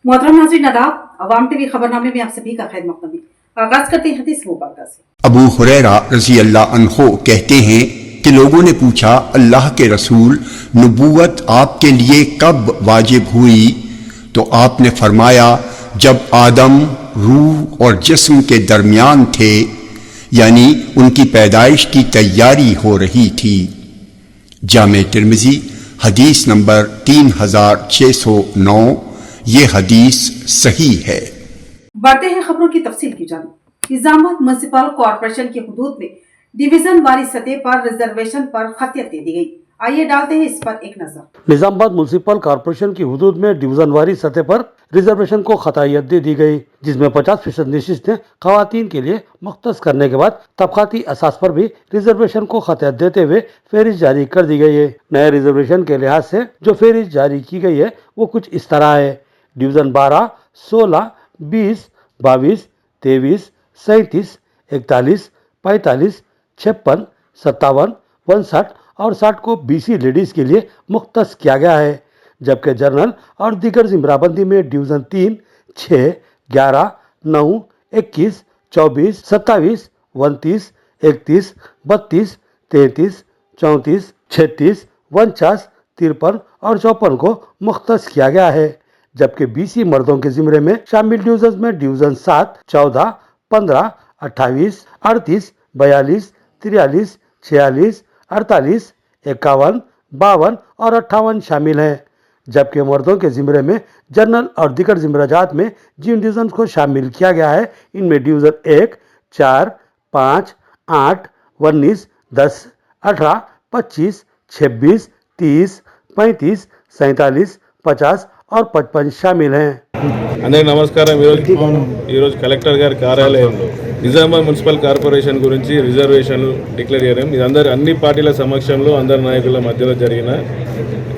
मोहतरम नाज़रीन आदाब, अवाम टीवी खबरनामे में आप सभी का खैर मक़दम है। आगाज करते हैं हदीस मुबारक से। अबू हुरैरा रज़ी अल्लाह अन्हो कहते हैं कि लोगों ने पूछा, अल्लाह के रसूल, नबूवत आपके लिए कब वाजिब हुई? तो आपने फरमाया, जब आदम रूह और जिस्म के दरमियान थे, यानी उनकी पैदाइश की तैयारी हो रही थी। जामे तिर्मिज़ी हदीस नंबर 3609। ये हदीस सही है। बढ़ते हैं खबरों की तफसील की जानिब। निजामाबाद म्युनिसिपल कॉर्पोरेशन की हुदूद में डिवीजन वारी सतह पर रिजर्वेशन पर खतियत दे दी गई। आइए डालते हैं इस पर एक नजर। निजामाबाद म्युनिसिपल कॉर्पोरेशन की हुदूद में डिवीजन वारी सतह पर रिजर्वेशन को खतायत दे दी गई, जिसमें 50% नशिस्तें खवातीन के लिए मुख्तस करने के बाद तबकाती असास पर भी रिजर्वेशन को खतायत देते हुए फहरिस्त जारी कर दी गई है। नए रिजर्वेशन के लिहाज से जो फहरिस्त जारी की गई है वो कुछ इस तरह है। डिवीजन 12, 16, 20, 22, 23, 37, 41, 45, 56, 57, 59 और 60 को बीसी लेडीज के लिए मुख्तस किया गया है, जबकि जनरल और दीगर जिम्राबंदी में डिवीजन 3, 6, 11, 9, 21, 24, 27, 29, 31, 32, 33, 34, 36, 49, 53 और 54 को मुख्तस किया गया है, जबकि बीसी मर्दों के जिम्मे में शामिल डिवीजन में डिवीजन 7, 14, 15, 28, 38, 42, 43, 46, 48, 51, 52 और 58 शामिल हैं, जबकि मर्दों के जिम्मे में जनरल और दीगर जिम्मेदारात में जिन डिवीजन को शामिल किया गया है, इनमें डिवीजन 1, 4, 5, 8, 19, 10, 18, 25, 26, 30, 35, 47, 50 और 55 शामिल हैं। అందరికీ నమస్కారం। ఈరోజు కలెక్టర్ గారి కార్యాలయంలో నిజామాబాద్ మున్సిపల్ కార్పొరేషన్ గురించి రిజర్వేషన్లు డిక్లేర్ చేయడం, ఇది అన్ని పార్టీల సమక్షంలో అందరి నాయకుల మధ్యలో జరిగిన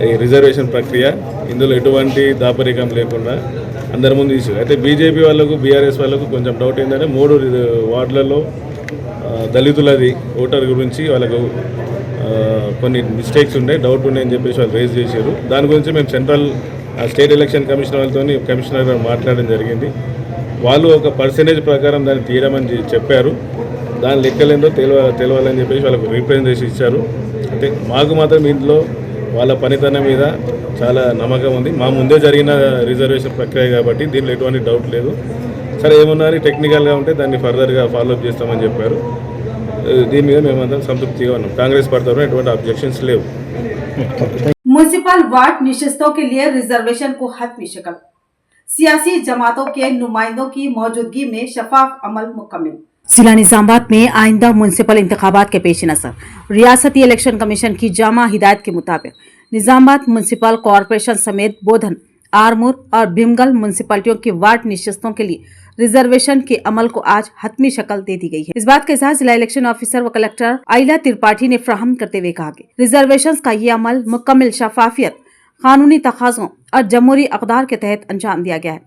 ఈ రిజర్వేషన్ ప్రక్రియ. ఇందులో ఎటువంటి దాపరికం లేకుండా అందరి ముందు ఇష్యూ అయితే బీజేపీ వాళ్ళకు బీఆర్ఎస్ వాళ్ళకు కొంచెం డౌట్ ఏంటంటే 3 వార్డులలో దళితులది ఓటర్ గురించి వాళ్ళకు కొన్ని మిస్టేక్స్ ఉండే డౌట్ ఉన్నాయని చెప్పేసి వాళ్ళు రేజ్ చేశారు. దాని గురించి మేము సెంట్రల్ స్టేట్ ఎలక్షన్ కమిషనర్ వాళ్ళతో కమిషనర్ గారు మాట్లాడడం జరిగింది. వాళ్ళు ఒక పర్సెంటేజ్ ప్రకారం దాన్ని తీయడమని చెప్పారు. దాని లెక్కలేందో తెలవాలని చెప్పేసి వాళ్ళకు రిప్రజెంటేషన్ ఇచ్చారు. అంటే మాకు మాత్రం ఇంట్లో వాళ్ళ పనితనం మీద చాలా నమ్మకం ఉంది. మా ముందే జరిగిన రిజర్వేషన్ ప్రక్రియ కాబట్టి దీనిలో ఎటువంటి డౌట్ లేదు. సరే ఏమన్నా టెక్నికల్గా ఉంటే దాన్ని ఫర్దర్గా ఫాలోఅప్ చేస్తామని చెప్పారు. దీని మీద మేమంతా సంతృప్తిగా ఉన్నాం. కాంగ్రెస్ పార్టీ తరఫున ఎటువంటి అబ్జెక్షన్స్ లేవు. म्युनिसिपल वार्ड निशिस्तों के लिए रिजर्वेशन को हतमी शक्ल, सियासी जमातों के नुमाइंदों की मौजूदगी में शफाफ अमल मुकम्मल। जिला निजामाबाद में आइंदा म्युनिसिपल इंतखाबात के पेश नजर रियासती इलेक्शन कमीशन की जामा हिदायत के मुताबिक निजामाबाद म्युनिसिपल कॉरपोरेशन समेत बोधन, आरमूर और भीमगल म्युनिसिपलिटियों की वार्ड निशिस्तों के लिए रिजर्वेशन के अमल को आज हतमी शक्ल दे दी गई है। इस बात के साथ जिला इलेक्शन ऑफिसर व कलेक्टर आइला त्रिपाठी ने फ्राहम करते हुए कहा कि रिजर्वेशन का ये अमल मुकम्मल शफाफियत, कानूनी तकाज़ों और जमहूरी अक़दार के तहत अंजाम दिया गया है।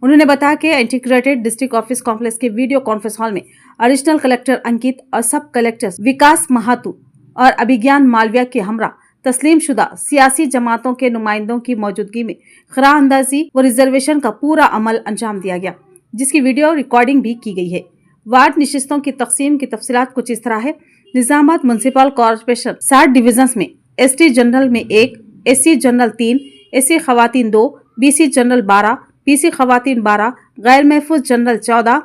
उन्होंने बताया कि इंटीग्रेटेड डिस्ट्रिक्ट ऑफिस कॉम्प्लेक्स के वीडियो कॉन्फ्रेंस हॉल में एडिशनल कलेक्टर अंकित और सब कलेक्टर विकास महातू और अभिज्ञान मालविया के हमरा तस्लीम शुदा सियासी जमातों के नुमाइंदों की मौजूदगी में खरा अंदाजी व रिजर्वेशन का पूरा अमल अंजाम दिया गया, जिसकी वीडियो रिकॉर्डिंग भी की गई है। वार्ड निशिस्तों की तकसीम की तफसीलात कुछ इस तरह है। निजामाबाद म्युनिसिपल कॉर्पोरेशन 60 डिवीजन में एसटी जनरल में 1, एससी जनरल 3, एससी खवातीन 2, बीसी जनरल 12, बीसी खवातीन 12, गैर महफूज जनरल 14,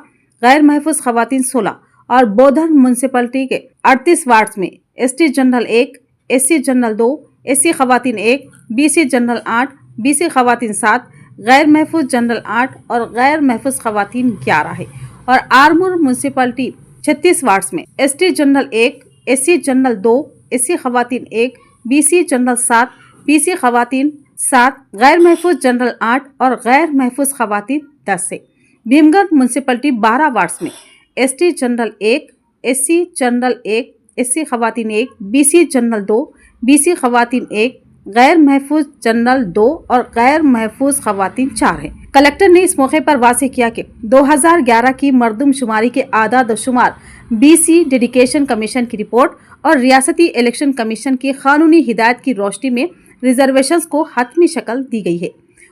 गैर महफूज खवातीन 16 और बोधन म्युनिसिपलिटी के 38 वार्ड में ST general 1, SC general 2, SC खवातीन 1, बीसी जनरल 8, बीसी खवातीन 7, गैर महफूज जनरल 8 और गैर महफूज खवातीन 11 है। और आरमूर म्युनिसिपलिटी 36 वार्ड में ST general 1, SC general 2, SC खवातीन 1, बीसी जनरल 7, बीसी खवातीन 7, गैर महफूज जनरल 8 और गैर महफूज खवातीन 10 है। भीमगढ़ म्युनिसिपलिटी 12 वार्ड में ST general 1, SC general 1, SC खवातीन 1, बीसी जनरल 2, बीसी खवातीन 1, गैर महफूज जनरल 2 और गैर महफूज खवातीन 4 हैं। कलेक्टर ने इस मौके पर वाज़ेह किया कि 2011 की मरदमशुमारी के आदाद शुमार, बीसी डेडिकेशन कमीशन की रिपोर्ट और रियासती इलेक्शन कमीशन की कानूनी हिदायत की रोशनी में रिजर्वेशंस को हतमी शक्ल दी गई है।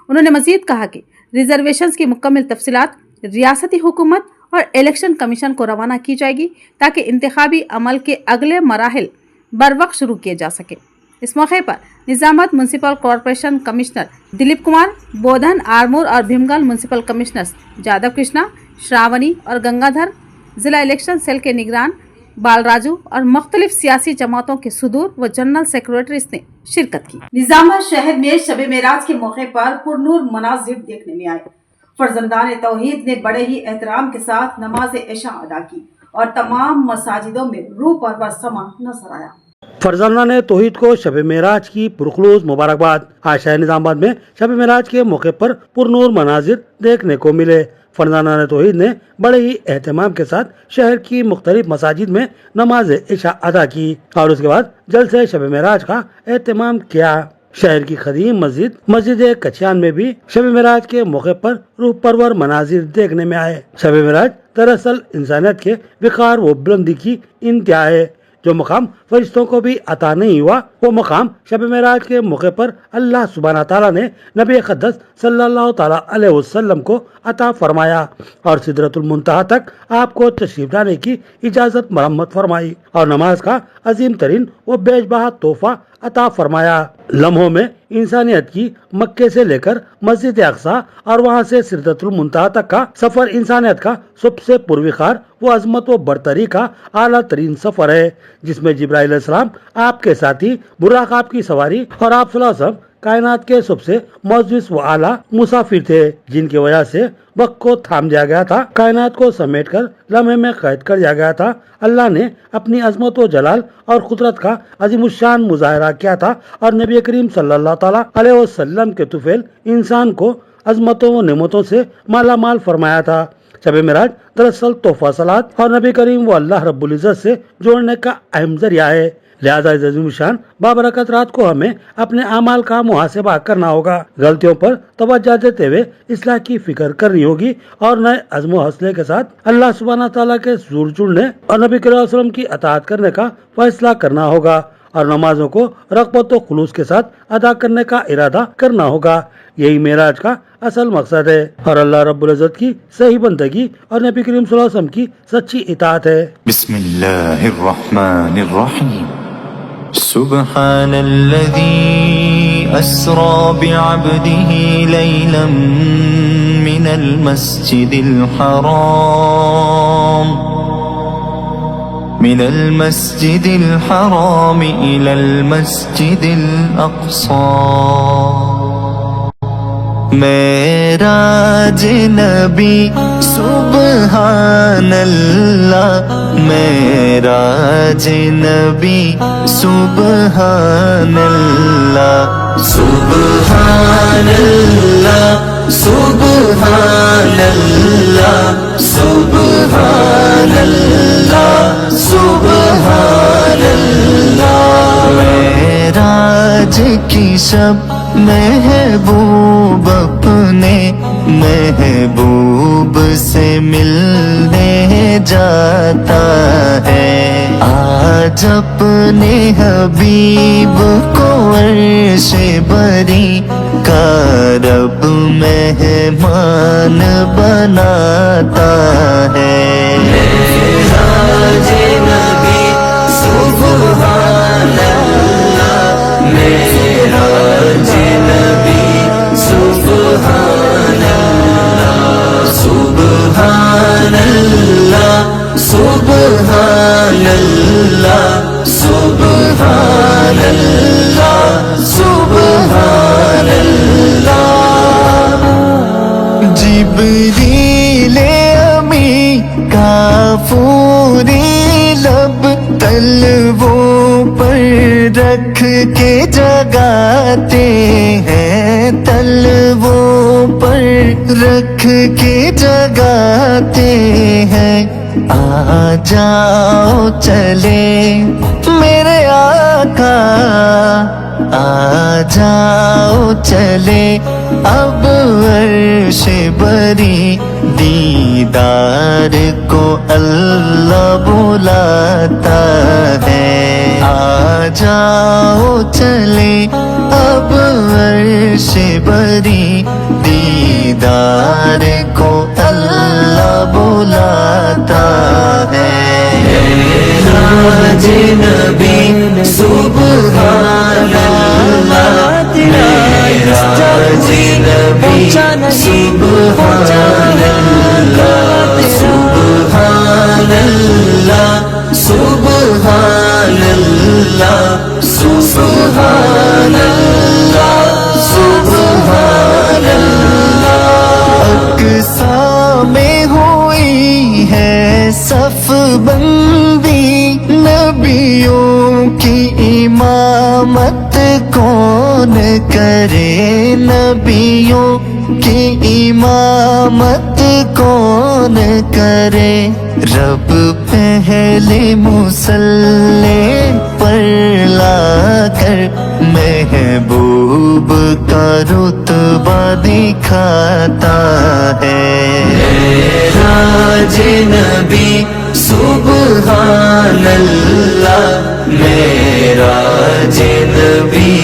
उन्होंने मजीद कहा कि रिजर्वेशंस की मुकम्मल तफसीलात रियासती हुकूमत और इलेक्शन कमीशन को रवाना की जाएगी ताकि इंतखाबी अमल के अगले मराहिल बर वक्त शुरू किए जा सके। इस मौके पर निजामत municipal corporation commissioner Dilip Kumar, Bodhan, Armoor और भीमगल म्यूनसिपल कमिश्नर्स जादव कृष्णा, श्रावणी और गंगाधर, जिला इलेक्शन सेल के निगरान बालराजू और मुख्तलिफ सियासी जमातों के सुदूर व जनरल सेक्रेटरीज ने शिरकत की। निजामत शहर में शब मेराज के मौके पर पुरनूर मनाजिर देखने में आए। फर्जंदान तौहीद ने बड़े ही एहतराम के साथ नमाज इशा अदा की और तमाम मसाजिदों में रूह परवर समा नजर आया। फरजाना तौहीद को शब मेराज की पुरखलूस मुबारकबाद। आज शहर निजामाबाद में शब मेराज के मौके पर पुरनूर मनाजिर देखने को मिले। फरजाना तौहीद ने बड़े ही एहतमाम के साथ शहर की मुख्तलिफ मसाजिद में नमाज इशा अदा की और उसके बाद जलसे शब मेराज का एहतमाम किया। शहर की खदीम मस्जिद कचियान में भी शब मेराज के मौके पर रूह परवर मनाजिर देखने में आए। शब मेराज दरअसल इंसानियत के विकार व बुलंदी की इंतहा है। जो मकाम फरिश्तों को भी अता नहीं हुआ, वो मकाम शब मेराज के मौके पर अल्लाह सुब्हाना ताला ने नबी अक़दस सल्लल्लाहु ताला अलैहि वसल्लम को अता फरमाया और सिदरतुल मुंतहा तक आपको तशरीफ लाने की इजाजत मरम्मत फरमाई और नमाज का अजीम तरीन व बेजबहा तोहफा अता फरमाया। लम्हों में इंसानियत की मक्के से लेकर मस्जिद अक्सा और वहाँ से सिदरतुल मुंतहा तक का सफर इंसानियत का सबसे पुरविकार व अजमत व बरतरी का आला तरीन सफर है, जिसमें जिब्राइल अलैहिस्सलाम आपके साथी बुराक आपकी सवारी और आप सल्लल्लाहु अलैहि वसल्लम कायनात के सबसे मौजूद व आला मुसाफिर थे, जिनकी वजह से वक्त को थाम दिया गया था, कायनात को समेट कर लम्हे में कैद कर दिया गया था। अल्लाह ने अपनी अजमत व जलाल और कुदरत का अजीमुशान मुजाहरा किया था और नबी करीम सल्लल्लाहु ताला अलैहि वसल्लम के तुफैल इंसान को अजमतों व नेमतों से माला माल फरमाया था। शब मेराज दरअसल तोहफा सलात और नबी करीम व अल्लाह रब्बुल इज्जत से जोड़ने का अहम जरिया है। लिहाजा इस अज़ीमुशान बाबरकत रात को हमें अपने अमाल का मुहासिबा करना होगा, गलतियों पर तवज्जो देते हुए इस्लाह की फिक्र करनी होगी और नए अज़्म हौसले के साथ अल्लाह सुब्हाना ताला के हुज़ूर जुड़ने और नबी करीम सल्लल्लाहु अलैहि वसल्लम की अताअत करने का फैसला करना होगा और नमाजों को रग़बत व खुलूस के साथ अदा करने का इरादा करना होगा। यही मेराज का असल मकसद है और अल्लाह रब्बुल इज्जत की सही बंदगी और नबी करीम सल्लल्लाहु अलैहि वसल्लम की सच्ची इताअत है। बिस्मिल्लाहिर रहमानिर रहीम। सुब्हानल्लज़ी अस्रा बिअब्दिही लैलन मिनल मस्जिदिल हराम इलल मस्जिदिल अक़सा। मेराज नबी सुब्हानल्लाह, मेराज नबी सुब्हानल्लाह, सुब्हानल्लाह, सुब्हानल्लाह, सुब्हानल्लाह, सुब्हानल्लाह। मेराज की शब महबूब अपने महबूब से मिलने जाता है। आज अपने हबीब को अर्शे बरी का रब मेहमान बनाता है। मेराज नबी सुब्हानल्लाह, मेराज नबी सुब्हानल्लाह, सुब्हानल्लाह, सुब्हानल्लाह, सुब्हानल्लाह, सुब्हानल्लाह। जिब्रील अमी काफूरी लब तलवों पर रख के जगाते हैं, तलवों पर रख के जगाते हैं। आ जाओ चले मेरे आका, आ जाओ चले अब अर्शे बरी, दीदार को अल्लाह बुलाता है। आ जाओ चले अब अर्शे बरी, दीदार मेराज नबी सुभान अल्लाह, मेराज नबी सुभान अल्लाह, सुभान अल्लाह, सुभान अल्लाह, सुभान अल्लाह, सुभान अल्लाह। अक्सा में हुई है सफ बंदी, नबियों की इमामत कौन करे, नबियों की इमामत कौन करे। रब पहले मुसल्ले पर लाकर महबूब का रुतबा दिखाता है। मेराज नबी सुभान अल्लाह, मेराज नबी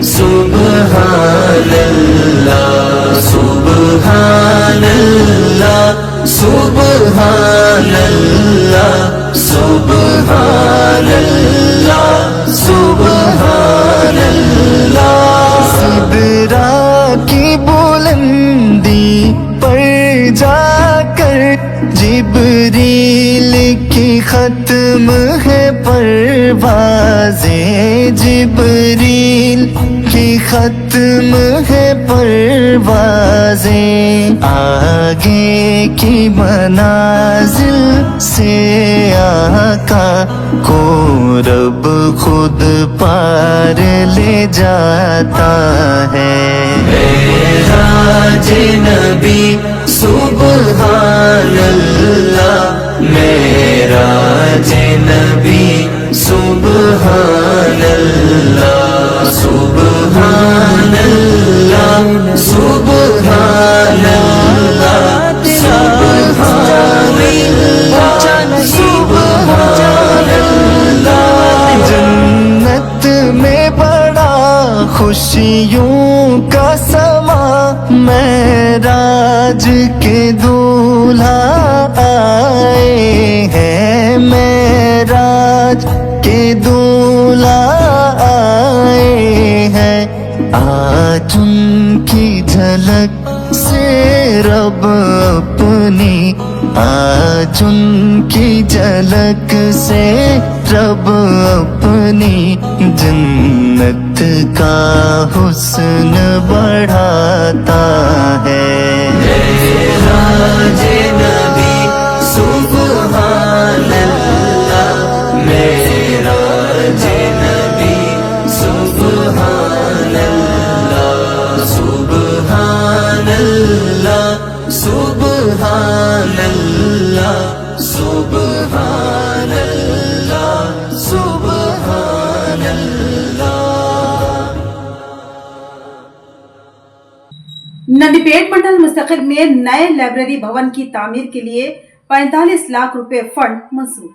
सुभान अल्लाह, सुभान अल्लाह, सुभान अल्लाह, सुभान अल्लाह, सुभान अल्लाह। सिदरा की बुलंदी पर जाकर जिब्रील की खत्म है परवाज़े, जिब्रील की खत्म है परवाज़े। आगे की मनाजिल से आका को रब खुद पार ले जाता है। मेराज नबी सुभान अल्लाह, मेराज नबी सुभान अल्लाह, सुभान अल्लाह, सुभान अल्लाह, सुभान अल्लाह, सुभान अल्लाह। जन्नत में बड़ा खुशियों का समा, मेराज के दूल्हा आए हैं, मेराज के दूल्हा आए हैं। आज उनकी झलक से रब अपनी, आज उनकी झलक से रब अपनी जन्नत का हुस्न बढ़ाता है। मेराज नबी सुभान अल्लाह, मेराज नबी सुभान अल्लाह, सुभान अल्लाह, सुभान अल्लाह, सुभान अल्लाह, सुभान अल्लाह। नंदीपेट मंडल मुस्तकिल में नए लाइब्रेरी भवन की तामीर के लिए 45 लाख रुपए फंड मंजूर।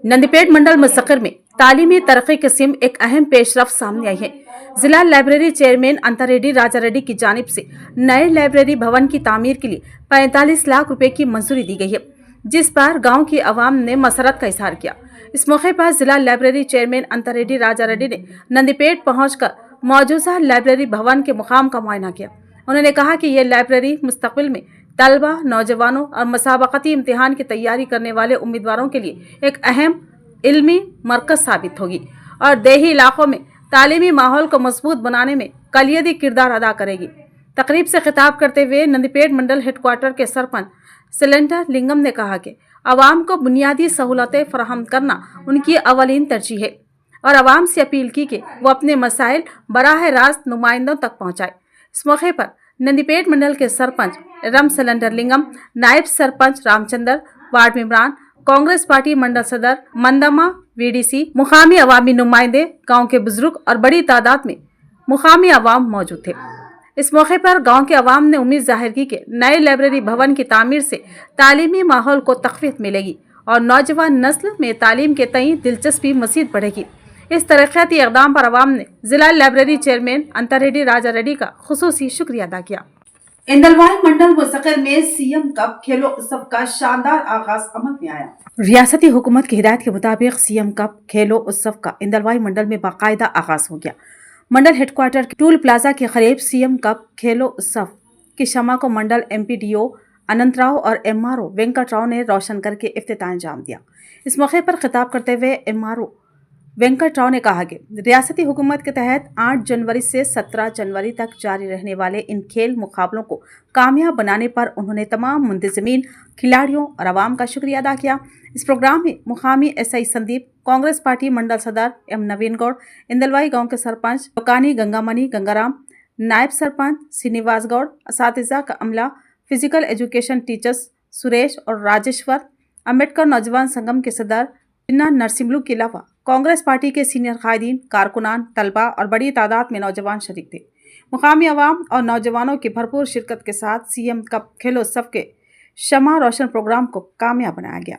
नंदीपेट मंडल मुस्तकिल में तालीमी तरक्की की सिम एक अहम पेशरफ सामने आई है। जिला लाइब्रेरी चेयरमैन अंतारेड्डी राजा रेड्डी की जानिब से नए लाइब्रेरी भवन की तामीर के लिए 45 लाख रुपए की मंजूरी दी गई है, जिस पर गांव की आवाम ने मसरत का इजहार किया। इस मौके पर जिला लाइब्रेरी चेयरमैन अंतारेड्डी राजा रेड्डी ने नंदीपेट पहुंचकर मौजूदा लाइब्रेरी भवन के मुकाम का मुआयना किया। उन्होंने कहा कि यह लाइब्रेरी मुस्तकबिल में तलबा, नौजवानों और मुसाबकती इम्तिहान की तैयारी करने वाले उम्मीदवारों के लिए एक अहम इल्मी मरकज साबित होगी और देही इलाकों में तालीमी माहौल को मजबूत बनाने में कलियदी किरदार अदा करेगी। तकरीब से खिताब करते हुए नंदीपेट मंडल हेडक्वार्टर के सरपंच सिलेंडर लिंगम ने कहा कि आवाम को बुनियादी सहूलतें फराहम करना उनकी अवलीन तरजीह है और आवाम से अपील की कि वो अपने मसाइल बराह रास्त नुमाइंदों तक पहुँचाए। इस मौके पर नंदीपेट मंडल के सरपंच रम सिलेंडर लिंगम, नायब सरपंच रामचंद्र, वार्ड मेंबरान, कांग्रेस पार्टी मंडल सदर मंदमा, वीडीसी, मुकामी अवामी नुमाइंदे, गांव के बुजुर्ग और बड़ी तादाद में मुकामी अवाम मौजूद थे। इस मौके पर गांव के अवाम ने उम्मीद जाहिर की कि नए लाइब्रेरी भवन की तामीर से तालीमी माहौल को तक़वीत मिलेगी और नौजवान नस्ल में तालीम के तई दिलचस्पी मज़ीद बढ़ेगी। इस तरक्याती इक़दाम पर अवाम ने जिला लाइब्रेरी चेयरमैन अंतारेड्डी राजा रेड्डी का खुसूसी शुक्रिया अदा किया। इंदलवाई मंडल मुस्तकिल में सीएम कप खेलो उत्सव का शानदार आगाज अमल में आया। रियासती हुकूमत की हिदायत के मुताबिक सीएम कप खेलो उत्सव का इंदलवाई मंडल में बाकायदा आगाज हो गया। मंडल हेडक्वार्टर टूल प्लाजा के करीब सीएम कप खेलो उत्सव की शमा को मंडल एमपीडीओ अनंत राव और एमआरओ वेंकट राव ने रोशन करके इफ्तिताह अंजाम दिया। इस मौके पर खिताब करते हुए एमआरओ वेंकट राव ने कहा कि रियासती हुकूमत के तहत 8 जनवरी से 17 जनवरी तक जारी रहने वाले इन खेल मुकाबलों को कामयाब बनाने पर उन्होंने तमाम मुंतज़मीन, खिलाड़ियों और आवाम का शुक्रिया अदा किया। इस प्रोग्राम में मुकामी एसआई संदीप, कांग्रेस पार्टी मंडल सदर एम नवीन गौड़, इंदलवाई गांव के सरपंच लोकानी गंगामणि गंगाराम, नायब सरपंच श्रीनिवास गौड़, असातिज़ा का अमला, फिजिकल एजुकेशन टीचर्स सुरेश और राजेश्वर, अम्बेडकर नौजवान संगम के सदर जिन्ना नरसिम्लू के अलावा कांग्रेस पार्टी के सीनियर कायदीन, कारकुनान, तलबा और बड़ी तादाद में नौजवान शरीक थे। मुकामी अवाम और नौजवानों की भरपूर शिरकत के साथ सीएम कप खेलोत्सव के शमा रोशन प्रोग्राम को कामयाब बनाया गया।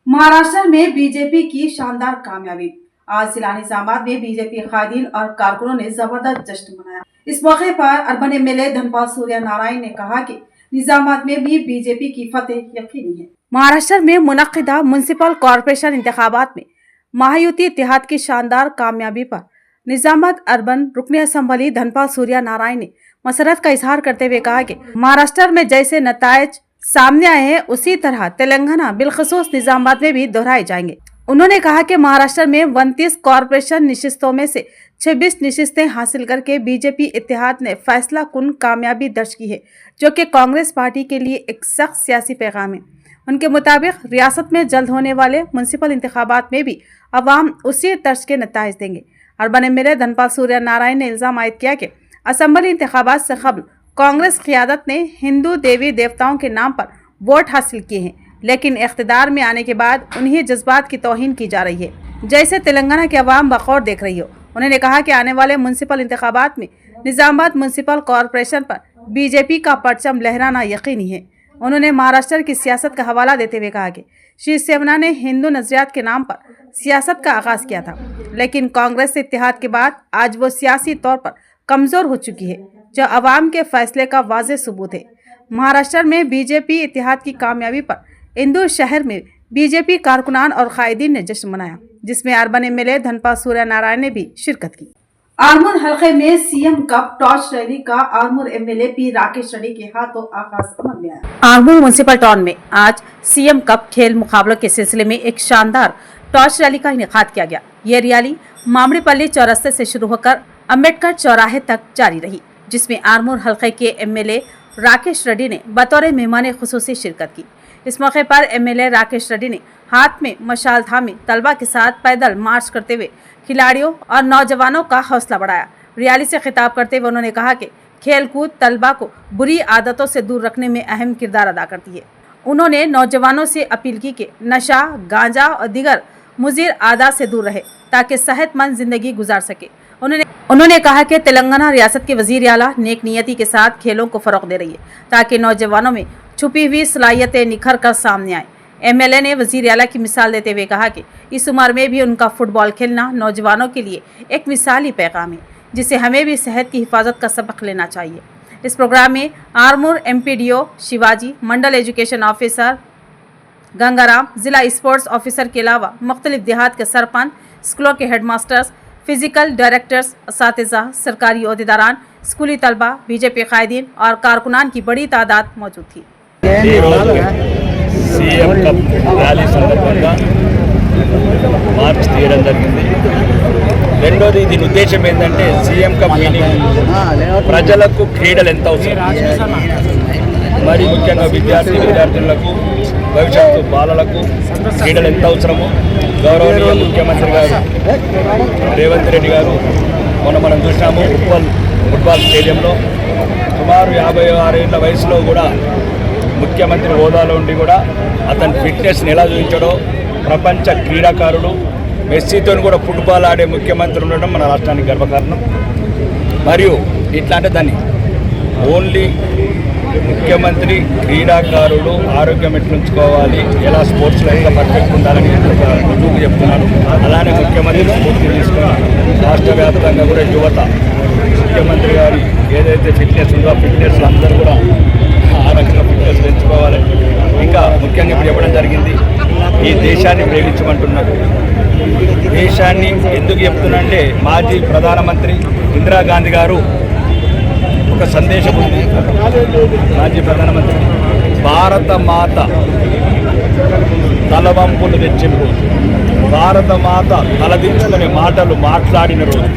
महाराष्ट्र में बीजेपी की शानदार कामयाबी। आज जिला निजामाबाद में बीजेपी कायदीन और कारकुनों ने जबरदस्त जश्न मनाया। इस मौके पर अर्बन एमएलए धनपाल सूर्य नारायण ने कहा कि निजामाबाद में भी बीजेपी की फतेह यकीनी है। महाराष्ट्र में मुनक्किदा म्युनिसिपल कॉरपोरेशन इंतखाबात में महायुति इत्तेहाद की शानदार कामयाबी पर निजामाबाद अर्बन रुकने असम्बली धनपाल सूर्य नारायण ने मसरत का इजहार करते हुए कहा कि महाराष्ट्र में जैसे नतायज सामने आए हैं उसी तरह तेलंगाना बिलखसूस निजामाबाद में भी दोहराए जाएंगे। उन्होंने कहा कि महाराष्ट्र में 29 कॉरपोरेशन नशिस्तों में से 26 नशिस्तें हासिल करके बीजेपी इत्तेहाद ने फैसला कुन कामयाबी दर्ज की है, जो कि कांग्रेस पार्टी के लिए एक सख्त सियासी पैगाम है। उनके मुताबिक रियासत में जल्द होने वाले म्युनिसिपल इंतखाबात में भी अवाम उसी तर्ज के नताइज देंगे। अर्बन एमएलए धनपाल सूर्य नारायण ने इल्जाम आयद किया कि असम्बली इंतखाबात से कबल कांग्रेस क़ियादत ने हिंदू देवी देवताओं के नाम पर वोट हासिल किए हैं, लेकिन इख्तिदार में आने के बाद उन्हीं जज्बात की तौहीन की जा रही है जैसे तेलंगाना की अवाम बखौर देख रही हो। उन्होंने कहा कि आने वाले म्युनिसिपल इंतखाबात में निजामाबाद म्युनिसिपल कॉरपोरेशन पर बीजेपी का परचम लहराना यकीनी है। उन्होंने महाराष्ट्र की सियासत का हवाला देते हुए कहा कि शिवसेना ने हिंदू नजरियात के नाम पर सियासत का आगाज किया था, लेकिन कांग्रेस से इत्तेहाद के बाद आज वो सियासी तौर पर कमजोर हो चुकी है, जो अवाम के फैसले का वाज़ेह सबूत है। महाराष्ट्र में बीजेपी इत्तेहाद की कामयाबी पर इंदौर शहर में बीजेपी कारकुनान और कायदीन ने जश्न मनाया, जिसमें अर्बन एमएलए धनपाल सूर्य नारायण ने भी शिरकत की। आरमूर हलके में सीएम कप टॉर्च रैली का आरमूर एमएलए पी राकेश रेड्डी के हाथों आगाज अमल में आया। आरमूर म्युनिसिपल टाउन में आज सीएम कप खेल मुकाबलों के सिलसिले में एक शानदार टॉर्च रैली का इनेकाद किया गया। ये रैली मामड़ीपल्ली चौरस्ते से शुरू होकर अम्बेडकर चौराहे तक जारी रही, जिसमें आरमूर हलके के एमएलए राकेश रेड्डी ने बतौर मेहमान खुसूसी शिरकत की। इस मौके पर एमएलए राकेश रेड्डी ने हाथ में मशाल थामे तलबा के साथ पैदल मार्च करते हुए खिलाड़ियों और नौजवानों का हौसला बढ़ाया। रैली से खिताब करते हुए उन्होंने कहा कि खेलकूद तलबा को बुरी आदतों से दूर रखने में अहम किरदार अदा करती है। उन्होंने नौजवानों से अपील की कि नशा, गांजा और दीगर मुज़िर आदत से दूर रहे ताकि सेहतमंद जिंदगी गुजार सके। उन्होंने कहा कि तेलंगाना रियासत के वज़ीर आला नेक नियति के साथ खेलों को फ़रोग़ दे रही है ताकि नौजवानों में छुपी हुई सलाहियतें निखर कर सामने आए। एमएलए ने वज़ीर आला की मिसाल देते हुए कहा कि इस उम्र में भी उनका फुटबॉल खेलना नौजवानों के लिए एक मिसाली पैगाम है, जिसे हमें भी सेहत की हिफाजत का सबक लेना चाहिए। इस प्रोग्राम में आरमूर एमपीडीओ शिवाजी, मंडल एजुकेशन ऑफिसर गंगाराम, जिला स्पोर्ट्स ऑफिसर के अलावा मुख्तलिफ देहात के सरपंच, स्कूलों के हेडमास्टर्स, फिजिकल डायरेक्टर्स, असातिज़ा, सरकारी ओहदेदारान, स्कूली तलबा, बीजेपी कायदीन और कारकुनान की बड़ी तादाद मौजूद थी। సీఎం కప్ ర్యాలీ సందర్భంగా మార్చ్ తీయడం జరిగింది. రెండోది దీని ఉద్దేశం ఏంటంటే సీఎం కప్ మీటింగ్ ప్రజలకు క్రీడలు ఎంత అవసరం, మరి ముఖ్యంగా విద్యార్థులకు భవిష్యత్తు బాలలకు క్రీడలు ఎంత అవసరమో గౌరవనీయ ముఖ్యమంత్రి గారు రేవంత్ రెడ్డి గారు మనం చూసినాము. ఫుట్బాల్ స్టేడియంలో సుమారు 56 ఏళ్ల వయసులో కూడా ముఖ్యమంత్రి హోదాలో ఉండి కూడా అతని ఫిట్నెస్ని ఎలా చూపించాడో, ప్రపంచ క్రీడాకారుడు మెస్సీతో కూడా ఫుట్బాల్ ఆడే ముఖ్యమంత్రి ఉండడం మన రాష్ట్రానికి గర్వకారణం. మరియు ఇట్లా అంటే దాన్ని ఓన్లీ ముఖ్యమంత్రి క్రీడాకారులు ఆరోగ్యం ఎట్లుంచుకోవాలి, ఎలా స్పోర్ట్స్లో ఇంకా పర్ఫెక్ట్ ఉండాలని రుజువుకు చెప్తున్నారు. అలానే ముఖ్యమంత్రి స్ఫూర్తి తీసుకుని రాష్ట్ర వ్యాప్తంగా కూడా యువత ముఖ్యమంత్రి గారి ఏదైతే ఫిట్నెస్ ఉందో ఆ ఫిట్నెస్లో అందరూ కూడా ఆ రకంగా ఫిట్నెస్ పెంచుకోవాలి. ఇంకా ముఖ్యంగా ఇప్పుడు చెప్పడం జరిగింది, ఈ దేశాన్ని ప్రేమించమంటున్నారు. దేశాన్ని ఎందుకు చెప్తున్నా అంటే మాజీ ప్రధానమంత్రి ఇందిరాగాంధీ గారు ఒక సందేశం ఉంది. మాజీ ప్రధానమంత్రి భారత మాత తలవంపులు తెచ్చిన రోజు, భారత మాత తలదించుకునే మాటలు మాట్లాడిన రోజు.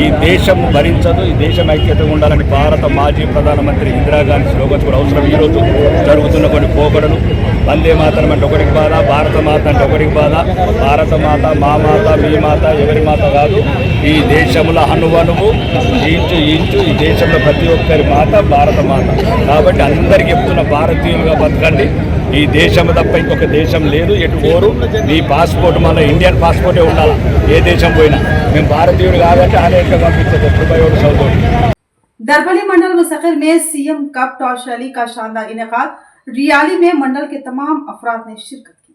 ఈ దేశం భరించదు, ఈ దేశం ఐక్యతగా ఉండాలని భారత మాజీ ప్రధానమంత్రి ఇందిరాగాంధీ స్లోగన్స్ కూడా అవసరం. ఈరోజు జరుగుతున్న కొన్ని పోకడలు, వందే మాతరం అంటే ఒకరికి బాధ, భారత మాత అంటే ఒకరికి బాధ. భారత మాత మా మాత మీ మాత ఎవరి మాత కాదు. ఈ దేశంలో అణువణువు ఇంచు ఇంచు ఈ దేశంలో ప్రతి ఒక్కరి మాత భారత మాత. కాబట్టి అందరికీ చెప్తున్న భారతీయులుగా బతకండి. ఈ దేశం తప్ప ఇంకొక దేశం లేదు. ఎటు పోరు, మీ పాస్పోర్ట్ మన ఇండియన్ పాస్పోర్టే ఉండాలి. ఏ దేశం పోయినా మేము భారతీయుడు కాబట్టి అనేక పంపించదు. కృపయోడు సౌదోడు. दरपली मंडल मुस्तकिल में सीएम कप टॉस रैली का शानदार इनेकाद, रियाली में मंडल के तमाम अफराद ने शिरकत की।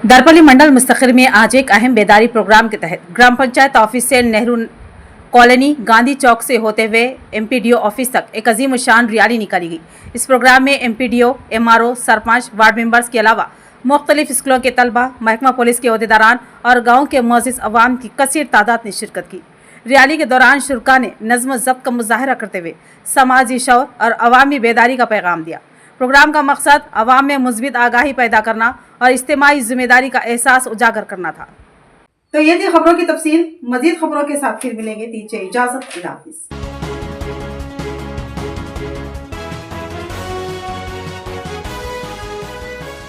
दरपली मंडल मुस्तकिल में आज एक अहम बेदारी प्रोग्राम के तहत ग्राम पंचायत ऑफिस से नेहरू कॉलोनी गांधी चौक से होते हुए एमपीडीओ ऑफिस तक एक अजीम शान रैली निकाली गई। इस प्रोग्राम में MPDO, MRO, sarpanch, ward members के अलावा मुख्तलिफ स्कूलों के तलबा, महकमा पुलिस के अहदेदारान और गाँव के मुअज़्ज़िज़ अवाम की कसीर तादाद ने शिरकत की। रैली के दौरान शुरका ने नज़्म ज़ब्त का मुजाहरा करते हुए समाजी शौर और अवामी बेदारी का पैगाम दिया। प्रोग्राम का मकसद अवाम में मुस्बित आगाही पैदा करना और इज्तिमाई जिम्मेदारी का एहसास उजागर करना था। तो ये थी खबरों की तफसील। मजीद खबरों के साथ फिर मिलेंगे। दीजिए इजाज़त। अल्लाह हाफ़िज़।